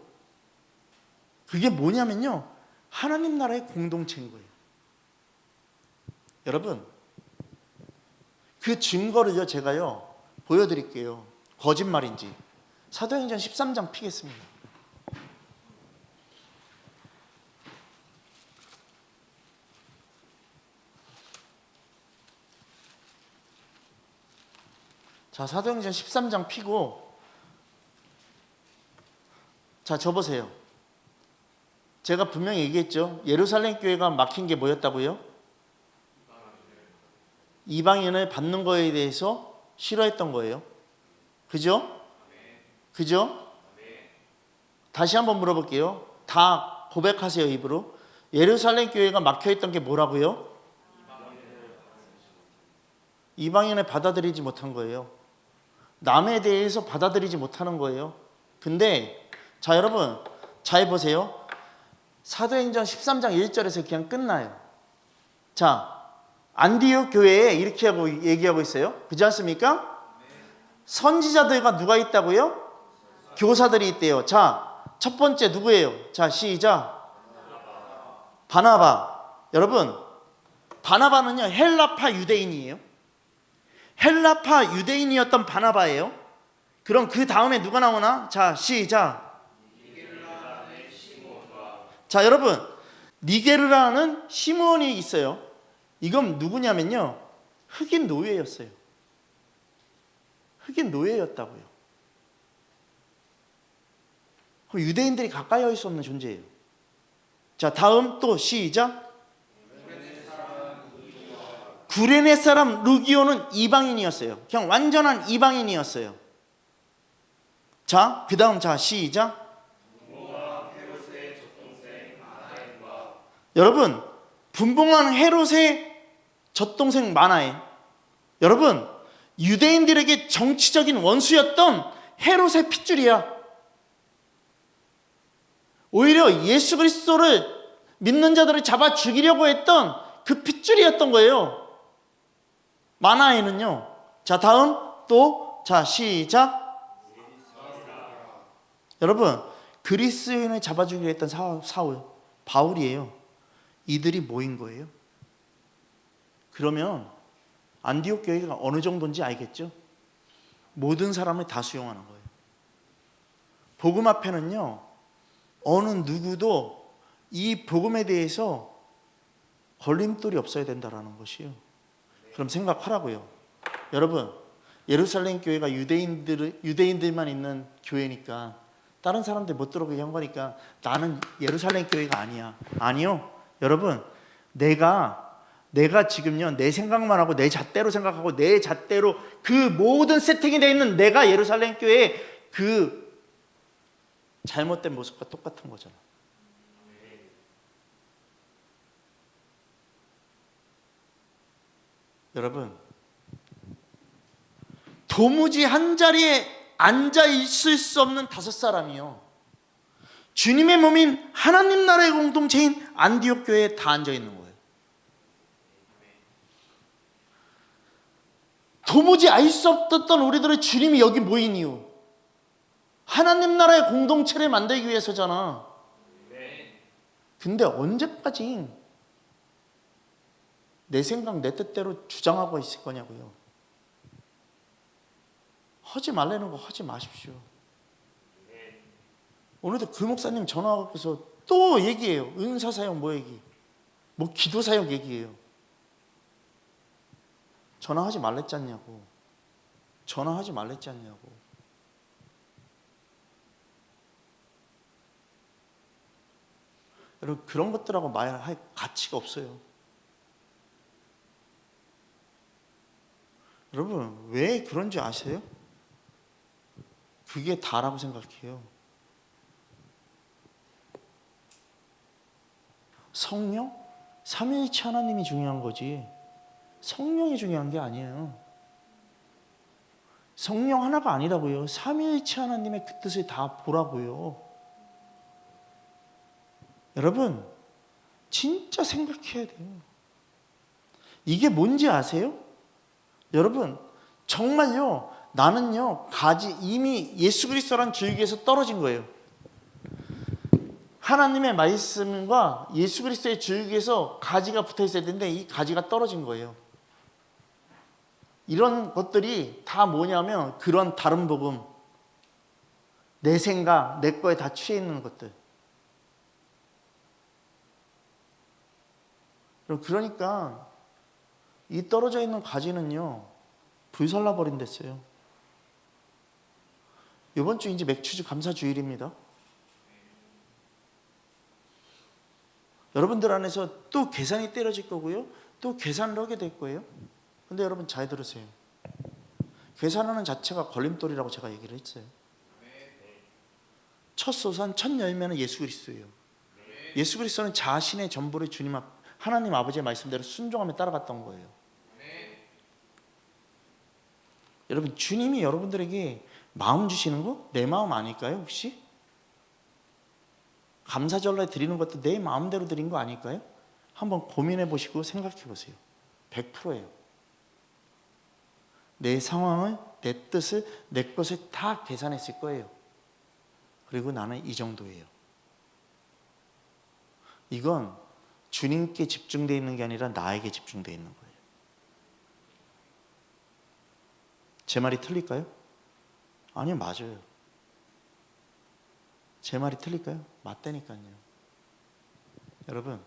그게 뭐냐면요, 하나님 나라의 공동체인 거예요. 여러분, 그 증거를요 제가요 보여드릴게요. 거짓말인지. 사도행전 13장 피겠습니다. 자, 사도행전 13장 피고, 자, 저 보세요. 제가 분명히 얘기했죠. 예루살렘 교회가 막힌 게 뭐였다고요? 이방인을 받는 거에 대해서 싫어했던 거예요. 그죠? 그죠? 다시 한번 물어볼게요. 다 고백하세요, 입으로. 예루살렘 교회가 막혀있던 게 뭐라고요? 이방인을 받아들이지 못한 거예요. 남에 대해서 받아들이지 못하는 거예요. 근데 자, 여러분 잘 보세요. 사도행전 13장 1절에서 그냥 끝나요. 자, 안디옥 교회에 이렇게 하고 얘기하고 있어요. 그렇지 않습니까? 선지자들과 누가 있다고요? 교사들이 있대요. 자, 첫 번째 누구예요? 자, 시작. 바나바. 여러분, 바나바는요 헬라파 유대인이에요. 헬라파 유대인이었던 바나바예요. 그럼 그 다음에 누가 나오나? 자, 시작. 자, 여러분, 니게르라는 시므온이 있어요. 이건 누구냐면요, 흑인 노예였어요. 흑인 노예였다고요. 유대인들이 가까이 할 수 없는 존재예요. 자, 다음 또 시작. 구레네 사람 루기오는 이방인이었어요. 그냥 완전한 이방인이었어요. 자, 그 다음 자, 시작. 여러분, 분봉한 헤롯의 젖동생 마나에, 여러분, 유대인들에게 정치적인 원수였던 헤롯의 핏줄이야. 오히려 예수 그리스도를 믿는 자들을 잡아 죽이려고 했던 그 핏줄이었던 거예요. 마나에는요. 자, 다음 또, 자, 시작. 여러분, 그리스도인을 잡아 죽이려 했던 사울, 바울이에요. 이들이 모인 거예요. 그러면 안디옥 교회가 어느 정도인지 알겠죠? 모든 사람을 다 수용하는 거예요. 복음 앞에는요, 어느 누구도 이 복음에 대해서 걸림돌이 없어야 된다라는 것이에요. 그럼 생각하라고요. 여러분, 예루살렘 교회가 유대인들만 있는 교회니까 다른 사람들 못 들어오게 한 거니까 나는 예루살렘 교회가 아니야. 아니요. 여러분, 내가 지금요 내 생각만 하고 내 잣대로 생각하고 내 잣대로 그 모든 세팅이 되어 있는 내가 예루살렘 교회의 그 잘못된 모습과 똑같은 거잖아. 여러분, 도무지 한 자리에 앉아 있을 수 없는 5사람이요, 주님의 몸인 하나님 나라의 공동체인 안디옥 교회에 다 앉아 있는 거예요. 도무지 알 수 없었던 우리들의 주님이 여기 모인 이유, 하나님 나라의 공동체를 만들기 위해서잖아. 근데 언제까지 내 생각 내 뜻대로 주장하고 있을 거냐고요. 하지 말라는 거 하지 마십시오. 오늘도 그 목사님 전화하고서 또 얘기해요. 은사 사역 뭐 얘기, 뭐 기도 사역 얘기해요. 전화하지 말랬지 않냐고. 전화하지 말랬지 않냐고. 여러분, 그런 것들하고 말할 가치가 없어요. 여러분, 왜 그런지 아세요? 그게 다라고 생각해요. 성령? 삼위일체 하나님이 중요한 거지 성령이 중요한 게 아니에요. 성령 하나가 아니라고요. 삼위일체 하나님의 그 뜻을 다 보라고요. 여러분, 진짜 생각해야 돼요. 이게 뭔지 아세요? 여러분, 정말요, 나는요 이미 예수 그리스도란 줄기에서 떨어진 거예요. 하나님의 말씀과 예수 그리스도의 줄기에서 가지가 붙어 있어야 되는데 이 가지가 떨어진 거예요. 이런 것들이 다 뭐냐면 그런 다른 복음, 내 생각, 내 거에 다 취해 있는 것들. 그러니까 이 떨어져 있는 가지는요 불살라 버린댔어요. 이번 주 이제 맥주주 감사 주일입니다. 여러분들 안에서 또 계산이 때려질 거고요, 또 계산을 하게 될 거예요. 근데 여러분 잘 들으세요. 계산하는 자체가 걸림돌이라고 제가 얘기를 했어요. 첫 소산, 첫 열매는 예수 그리스도예요. 예수 그리스도는 자신의 전부를 주님 앞, 하나님 아버지의 말씀대로 순종하며 따라갔던 거예요. 여러분, 주님이 여러분들에게 마음 주시는 거 내 마음 아닐까요? 혹시? 감사절날 드리는 것도 내 마음대로 드린 거 아닐까요? 한번 고민해 보시고 생각해 보세요. 100%예요. 내 상황을, 내 뜻을, 내 것을 다 계산했을 거예요. 그리고 나는 이 정도예요. 이건 주님께 집중되어 있는 게 아니라 나에게 집중되어 있는 거예요. 제 말이 틀릴까요? 아니요, 맞아요. 제 말이 틀릴까요? 맞다니까요. 여러분,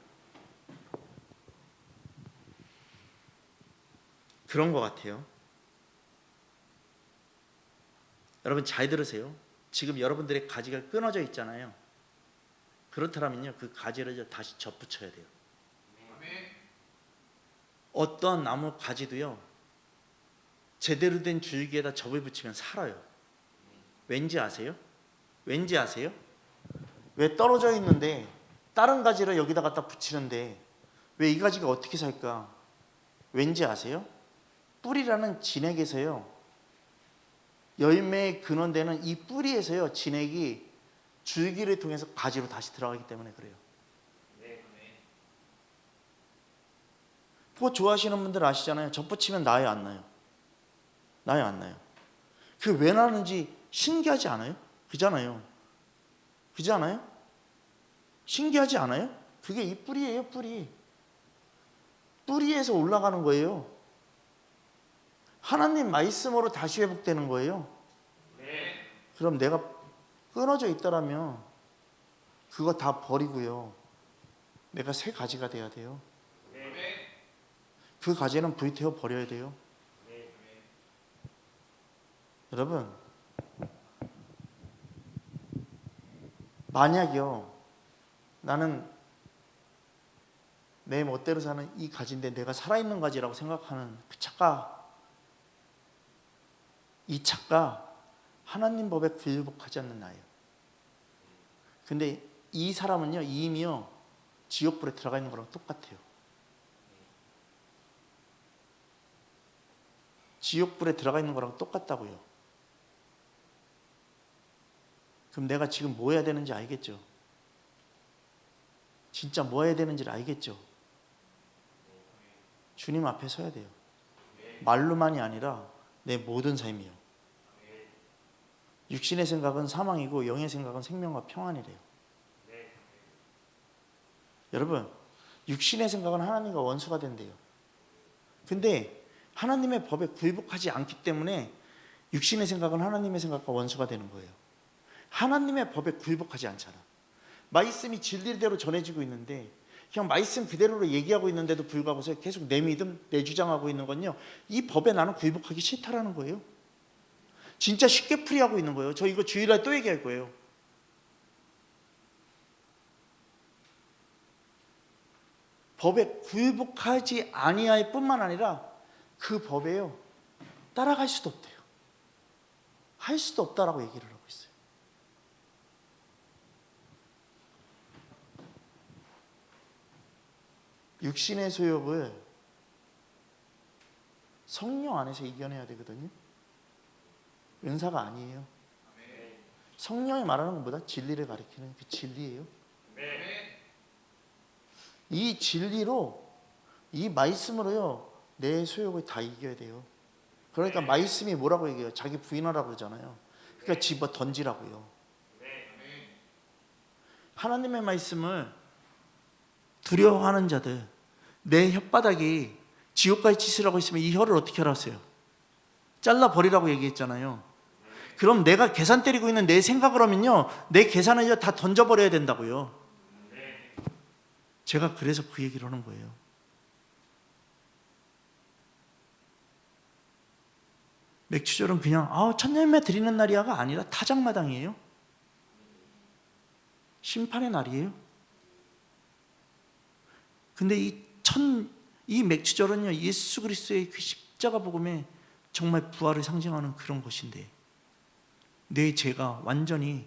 그런 것 같아요. 여러분 잘 들으세요. 지금 여러분들의 가지가 끊어져 있잖아요. 그렇다면요, 그 가지를 다시 접붙여야 돼요. 어떤 나무 가지도요, 제대로 된 줄기에다 접을 붙이면 살아요. 왠지 아세요? 왠지 아세요? 왜 떨어져 있는데 다른 가지를 여기다 갖다 붙이는데 왜 이 가지가 어떻게 살까? 왠지 아세요? 뿌리라는 진액에서요, 열매의 근원되는 이 뿌리에서요, 진액이 줄기를 통해서 가지로 다시 들어가기 때문에 그래요. 그거 좋아하시는 분들 아시잖아요. 접붙이면 나요, 안 나요? 나요, 안 나요? 그 왜 나는지 신기하지 않아요? 그잖아요. 그지 않아요? 신기하지 않아요? 그게 이 뿌리예요, 뿌리. 뿌리에서 올라가는 거예요. 하나님 말씀으로 다시 회복되는 거예요. 그럼 내가 끊어져 있더라면 그거 다 버리고요, 내가 새 가지가 돼야 돼요. 그 가지는 불태워 버려야 돼요. 여러분, 만약요, 나는 내 멋대로 사는 이 가지인데 내가 살아있는 가지라고 생각하는 그 착각, 이 착각, 하나님 법에 굴복하지 않는 나예요. 근데 이 사람은요, 이미요 지옥불에 들어가 있는 거랑 똑같아요. 지옥불에 들어가 있는 거랑 똑같다고요. 그럼 내가 지금 뭐 해야 되는지 알겠죠? 진짜 뭐 해야 되는지를 알겠죠? 주님 앞에 서야 돼요. 말로만이 아니라 내 모든 삶이요. 육신의 생각은 사망이고 영의 생각은 생명과 평안이래요. 여러분, 육신의 생각은 하나님과 원수가 된대요. 근데 하나님의 법에 굴복하지 않기 때문에 육신의 생각은 하나님의 생각과 원수가 되는 거예요. 하나님의 법에 굴복하지 않잖아. 말씀이 진리대로 전해지고 있는데 그냥 말씀 그대로로 얘기하고 있는데도 불구하고 계속 내 믿음, 내 주장하고 있는 건요, 이 법에 나는 굴복하기 싫다라는 거예요. 진짜 쉽게 풀이하고 있는 거예요. 저 이거 주일날 또 얘기할 거예요. 법에 굴복하지 아니할 뿐만 아니라 그 법에요, 따라갈 수도 없대요. 할 수도 없다라고 얘기를 하고 있어요. 육신의 소욕을 성령 안에서 이겨내야 되거든요. 은사가 아니에요. 성령이 말하는 건 뭐다? 진리를 가리키는 그 진리예요. 이 진리로, 이 말씀으로요, 내 소욕을 다 이겨야 돼요. 그러니까 말씀이 뭐라고 얘기해요? 자기 부인하라고 그러잖아요. 그러니까 집어 던지라고요. 하나님의 말씀을 두려워하는 자들, 내 혓바닥이 지옥까지 치시라고 했으면 이 혀를 어떻게 하라세요? 잘라버리라고 얘기했잖아요. 그럼 내가 계산 때리고 있는 내 생각을 하면요, 내 계산을 다 던져버려야 된다고요. 제가 그래서 그 얘기를 하는 거예요. 맥주절은 그냥 천년매 드리는 날이야가 아니라 타작마당이에요. 심판의 날이에요. 근데 이 맥주절은요, 예수 그리스도의 그 십자가 복음에 정말 부활을 상징하는 그런 것인데, 내 죄가 완전히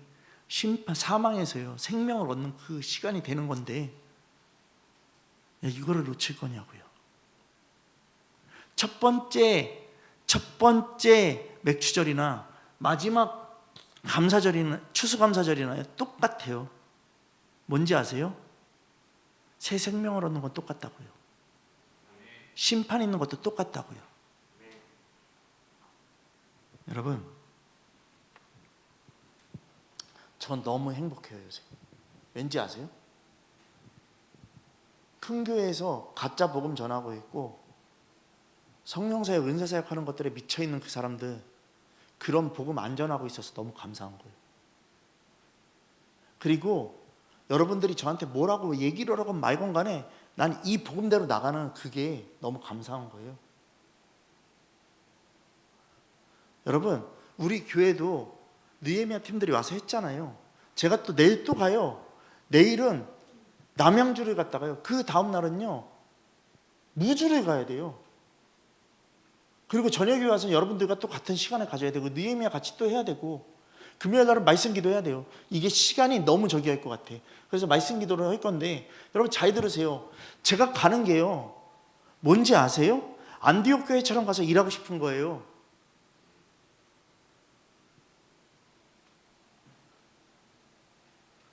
사망에서요 생명을 얻는 그 시간이 되는 건데, 이거를 놓칠 거냐고요. 첫 번째 맥주절이나 마지막 감사절이나 추수감사절이나 똑같아요. 뭔지 아세요? 새 생명을 얻는 건 똑같다고요. 심판 있는 것도 똑같다고요. 여러분, 전 너무 행복해요 요새. 왠지 아세요? 큰 교회에서 가짜 복음 전하고 있고 성령사역, 은사사역 하는 것들에 미쳐있는 그 사람들, 그런 복음 안 전하고 있어서 너무 감사한 거예요. 그리고 여러분들이 저한테 뭐라고 얘기를 하건 말건 간에 난 이 복음대로 나가는 그게 너무 감사한 거예요. 여러분, 우리 교회도 느헤미야 팀들이 와서 했잖아요. 제가 또 내일 또 가요. 내일은 남양주를 갔다가요, 그 다음 날은요 무주를 가야 돼요. 그리고 저녁에 와서 여러분들과 또 같은 시간을 가져야 되고, 느헤미야 같이 또 해야 되고, 금요일 날은 말씀 기도해야 돼요. 이게 시간이 너무 저기 할 것 같아. 그래서 말씀 기도를 할 건데, 여러분 잘 들으세요. 제가 가는 게요, 뭔지 아세요? 안디옥 교회처럼 가서 일하고 싶은 거예요.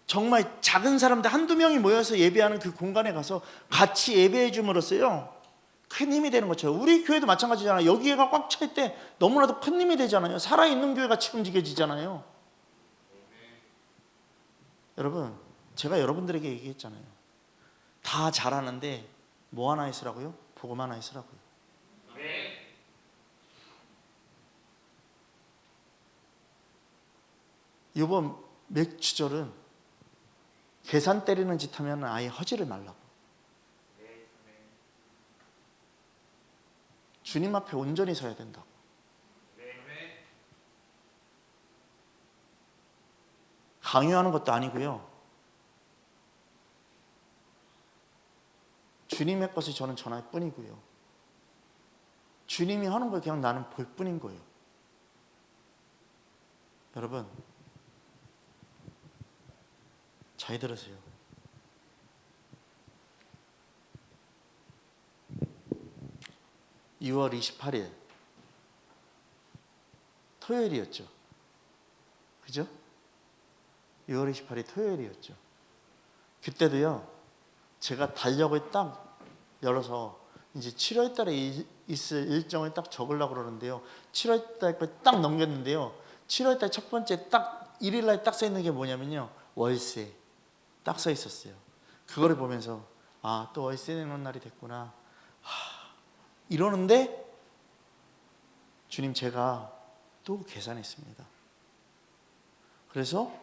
정말 작은 사람들 한두 명이 모여서 예배하는 그 공간에 가서 같이 예배해 줌으로써요 큰 힘이 되는 것처럼, 우리 교회도 마찬가지잖아요. 여기가 꽉 찰 때 너무나도 큰 힘이 되잖아요. 살아있는 교회가 같이 움직여지잖아요. 여러분, 제가 여러분들에게 얘기했잖아요. 다 잘하는데 뭐 하나 있으라고요? 복음 하나 있으라고요. 이번 맥주절은 계산 때리는 짓 하면 아예 허지를 말라고. 주님 앞에 온전히 서야 된다고. 강요하는 것도 아니고요, 주님의 것을 저는 전할 뿐이고요, 주님이 하는 걸 그냥 나는 볼 뿐인 거예요. 여러분 잘 들으세요. (2월 28일) 토요일이었죠. 그죠? 6월 28일 토요일이었죠. 그때도요, 제가 달력을 딱 열어서 이제 7월 달에 있을 일정을 딱 적으려고 그러는데요, 7월 달 걸 딱 넘겼는데요, 7월 달 첫 번째 딱 1일 날 딱 써 있는 게 뭐냐면요, 월세 딱 써 있었어요. 그거를 보면서 또 월세 내놓은 날이 됐구나 이러는데, 주님 제가 또 계산했습니다. 그래서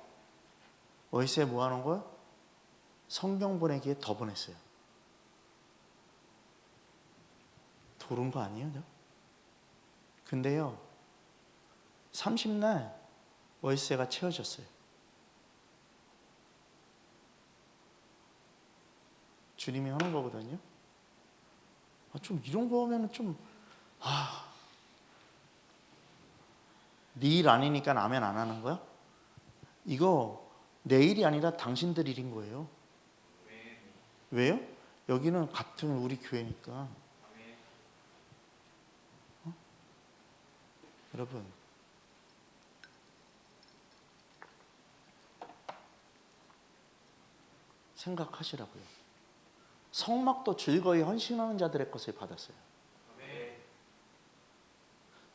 월세 모아놓은 걸 성경 보내기에 더 보냈어요. 도른 거 아니에요? 근데요, 30날 월세가 채워졌어요. 주님이 하는 거거든요. 좀 이런 거 하면 좀 네 일 아니니까 아멘 안 하는 거야? 이거 내 일이 아니라 당신들 일인 거예요. 왜요? 여기는 같은 우리 교회니까. 여러분, 생각하시라고요. 성막도 즐거이 헌신하는 자들의 것을 받았어요.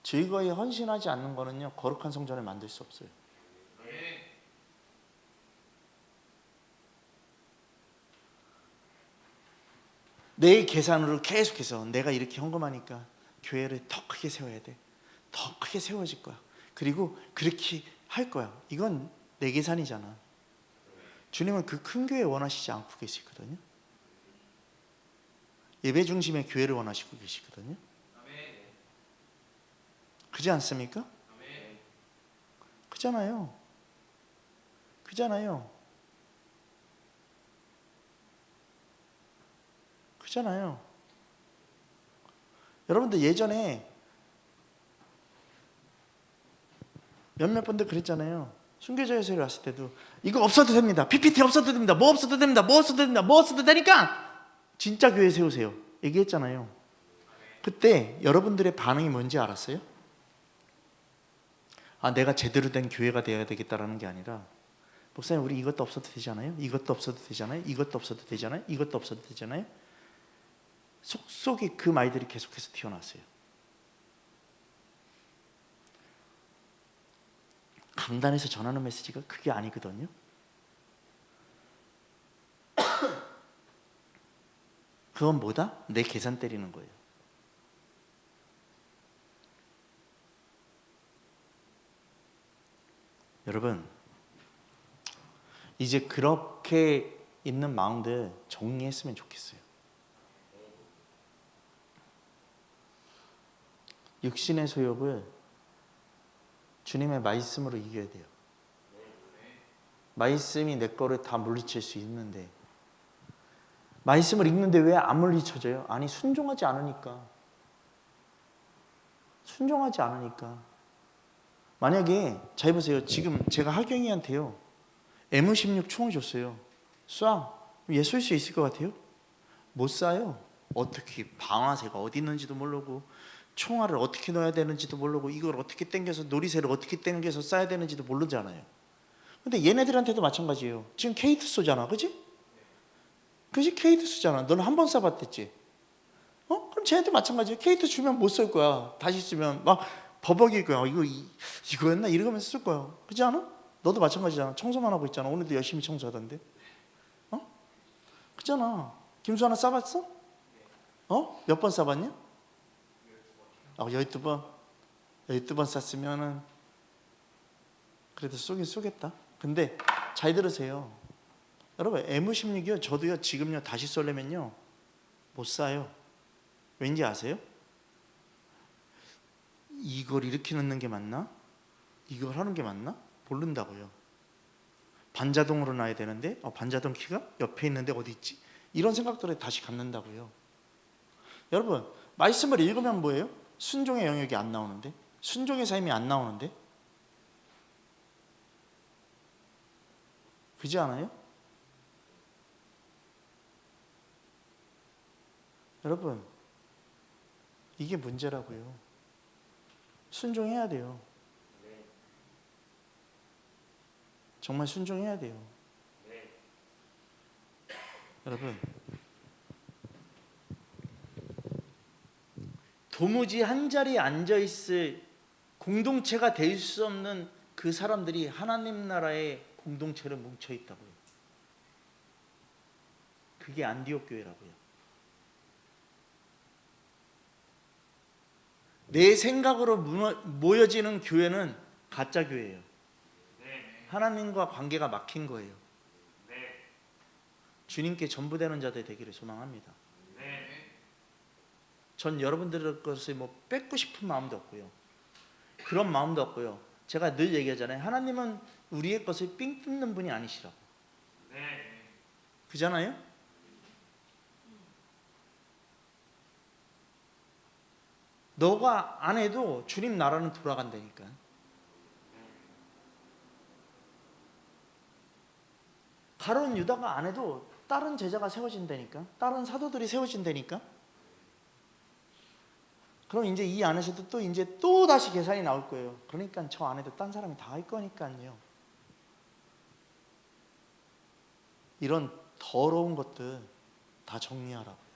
즐거이 헌신하지 않는 거는요, 거룩한 성전을 만들 수 없어요. 내 계산으로 계속해서 내가 이렇게 헌금하니까 교회를 더 크게 세워야 돼. 더 크게 세워질 거야. 그리고 그렇게 할 거야. 이건 내 계산이잖아. 주님은 그 큰 교회 원하시지 않고 계시거든요. 예배 중심의 교회를 원하시고 계시거든요. 그렇지 않습니까? 그잖아요. 그잖아요. 그잖아요. 여러분들 예전에 몇몇 분들 그랬잖아요. 순교자 예수를 왔을 때도 이거 없어도 됩니다. PPT 없어도 됩니다. 뭐 없어도 됩니다. 뭐 없어도 됩니다. 뭐 없어도 되니까 진짜 교회 세우세요. 얘기했잖아요. 그때 여러분들의 반응이 뭔지 알았어요? 아, 내가 제대로 된 교회가 되어야 되겠다라는 게 아니라, 목사님 우리 이것도 없어도 되잖아요. 이것도 없어도 되잖아요. 이것도 없어도 되잖아요. 이것도 없어도 되잖아요. 속속에 그 말들이 계속해서 튀어나왔어요. 강단에서 전하는 메시지가 그게 아니거든요. 그건 뭐다? 내 계산 때리는 거예요. 여러분, 이제 그렇게 있는 마음들 정리했으면 좋겠어요. 육신의 소욕을 주님의 말씀으로 이겨야 돼요. 말씀이 내 거를 다 물리칠 수 있는데, 말씀을 읽는데 왜 안 물리쳐져요? 아니, 순종하지 않으니까. 순종하지 않으니까. 만약에 잘 보세요. 지금 제가 하경이한테요 M16 총을 줬어요. 쏴. 얘 쏠 수 있을 것 같아요? 못 쏴요. 어떻게 방아쇠가 어디 있는지도 모르고, 총알을 어떻게 넣어야 되는지도 모르고, 이걸 어떻게 당겨서, 놀이새를 어떻게 당겨서 쏴야 되는지도 모르잖아요. 근데 얘네들한테도 마찬가지예요. 지금 K2 쏘잖아, 그지? 그지? K2 쏘잖아. 너는 한 번 쏴봤댔지? 그럼 쟤한테 마찬가지예요. K2 주면 못 쏠 거야. 다시 쓰면 막 버벅일 거야. 이거였나? 이러면서 쓸 거야. 그렇지 않아? 너도 마찬가지잖아. 청소만 하고 있잖아. 오늘도 열심히 청소하던데. 그잖아. 김수 하나 쏴봤어? 몇 번 쏴봤냐? 12번. 12번 쐈으면은 그래도 쏘긴 쏘겠다. 근데 잘 들으세요. 여러분, M16이요. 저도요, 지금요, 다시 쏠려면요, 못 쏴요. 왠지 아세요? 이걸 이렇게 넣는 게 맞나? 이걸 하는 게 맞나? 모른다고요. 반자동으로 놔야 되는데, 반자동 키가 옆에 있는데 어디 있지? 이런 생각들에 다시 갖는다고요. 여러분, 말씀을 읽으면 뭐예요? 순종의 영역이 안 나오는데, 순종의 삶이 안 나오는데, 그지 않아요? 여러분, 이게 문제라고요. 순종해야 돼요. 정말 순종해야 돼요. 여러분, 도무지 한 자리에 앉아있을 공동체가 될 수 없는 그 사람들이 하나님 나라의 공동체를 뭉쳐있다고요. 그게 안디옥 교회라고요. 내 생각으로 모여지는 교회는 가짜 교회예요. 하나님과 관계가 막힌 거예요. 주님께 전부되는 자들 되기를 소망합니다. 전 여러분들의 것을 뺏고 싶은 마음도 없고요. 그런 마음도 없고요. 제가 늘 얘기하잖아요. 하나님은 우리의 것을 삥 뜯는 분이 아니시라고. 그잖아요? 너가 안 해도 주님 나라는 돌아간다니까. 가룟 유다가 안 해도 다른 제자가 세워진다니까. 다른 사도들이 세워진다니까. 그럼 이제 이 안에서도 또 다시 계산이 나올 거예요. 그러니까 저 안에도 딴 사람이 다 할 거니까요. 이런 더러운 것들 다 정리하라고요.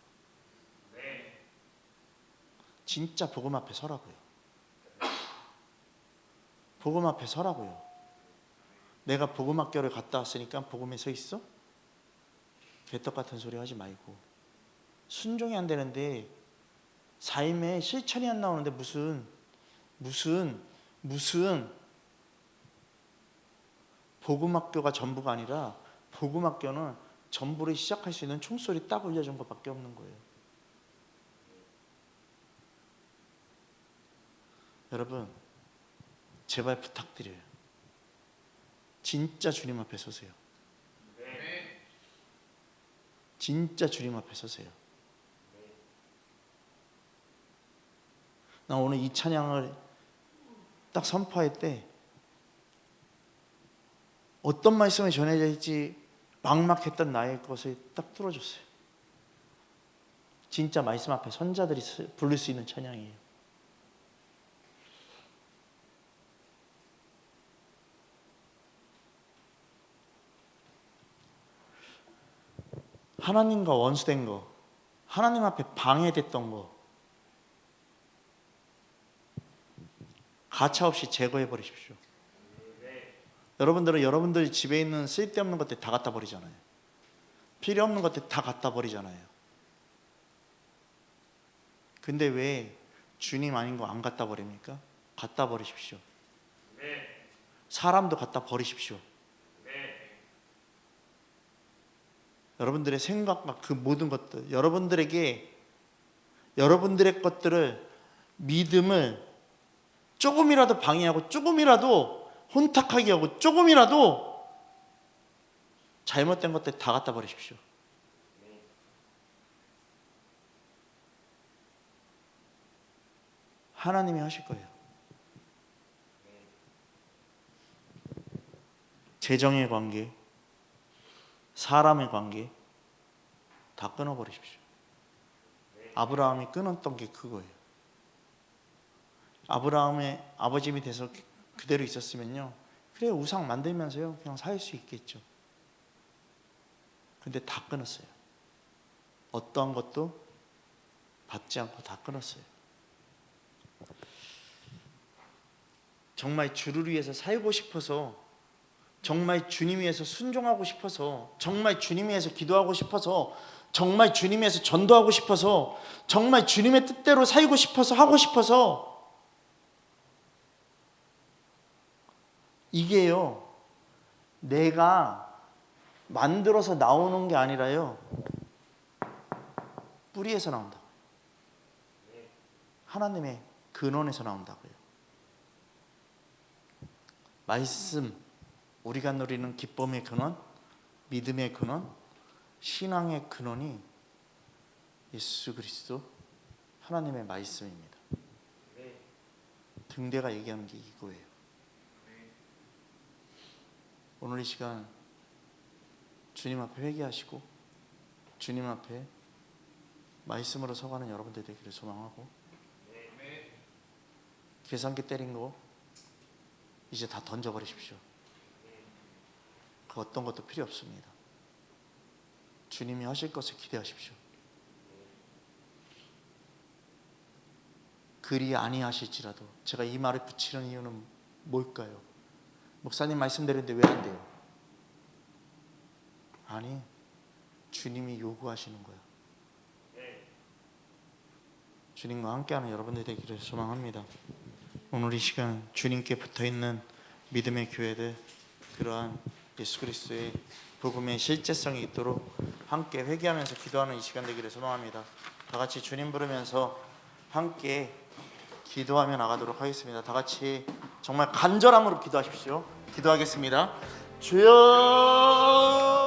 진짜 복음 앞에 서라고요. 복음 앞에 서라고요. 내가 복음 학교를 갔다 왔으니까 복음에 서 있어? 개떡 같은 소리 하지 말고 순종이 안 되는데 삶에 실천이 안 나오는데 무슨 복음학교가 전부가 아니라 복음학교는 전부를 시작할 수 있는 총소리 딱 올려준 것밖에 없는 거예요. 여러분 제발 부탁드려요. 진짜 주님 앞에 서세요. 진짜 주님 앞에 서세요. 나 오늘 이 찬양을 딱 선포할 때 어떤 말씀이 전해져 있지 막막했던 나의 것을 딱 뚫어줬어요. 진짜 말씀 앞에 선자들이 부를 수 있는 찬양이에요. 하나님과 원수된 거, 하나님 앞에 방해됐던 거 가차없이 제거해 버리십시오. 여러분들은 여러분들 집에 있는 쓸데없는 것들 다 갖다 버리잖아요. 필요 없는 것들 다 갖다 버리잖아요. 근데 왜 주님 아닌 거 안 갖다 버립니까? 갖다 버리십시오. 사람도 갖다 버리십시오. 여러분들의 생각과 그 모든 것들, 여러분들의 것들을, 믿음을 조금이라도 방해하고 조금이라도 혼탁하게 하고 조금이라도 잘못된 것들 다 갖다 버리십시오. 하나님이 하실 거예요. 재정의 관계, 사람의 관계 다 끊어버리십시오. 아브라함이 끊었던 게 그거예요. 아브라함의 아버님이 돼서 그대로 있었으면요, 그래 우상 만들면서요 그냥 살 수 있겠죠. 근데 다 끊었어요. 어떠한 것도 받지 않고 다 끊었어요. 정말 주를 위해서 살고 싶어서, 정말 주님 위해서 순종하고 싶어서, 정말 주님 위해서 기도하고 싶어서, 정말 주님 위해서 전도하고 싶어서, 정말 주님의 뜻대로 살고 싶어서, 하고 싶어서, 이게요 내가 만들어서 나오는 게 아니라요 뿌리에서 나온다고요. 하나님의 근원에서 나온다고요. 말씀, 우리가 누리는 기쁨의 근원, 믿음의 근원, 신앙의 근원이 예수 그리스도 하나님의 말씀입니다. 등대가 얘기하는 게 이거예요. 오늘 이 시간 주님 앞에 회개하시고 주님 앞에 말씀으로 서가는 여러분들 되기를 소망하고, 계산기 때린 거 이제 다 던져버리십시오. 그 어떤 것도 필요 없습니다. 주님이 하실 것을 기대하십시오. 그리 아니하실지라도, 제가 이 말을 붙이는 이유는 뭘까요? 목사님 말씀대로인데 왜 안 돼요? 아니, 주님이 요구하시는 거예요. 주님과 함께하는 여러분들 되기를 소망합니다. 오늘 이 시간 주님께 붙어있는 믿음의 교회들, 그러한 예수 그리스도의 복음의 실제성이 있도록 함께 회개하면서 기도하는 이 시간 되기를 소망합니다. 다 같이 주님 부르면서 함께 기도하며 나가도록 하겠습니다. 다 같이 정말 간절함으로 기도하십시오. 기도하겠습니다. 주여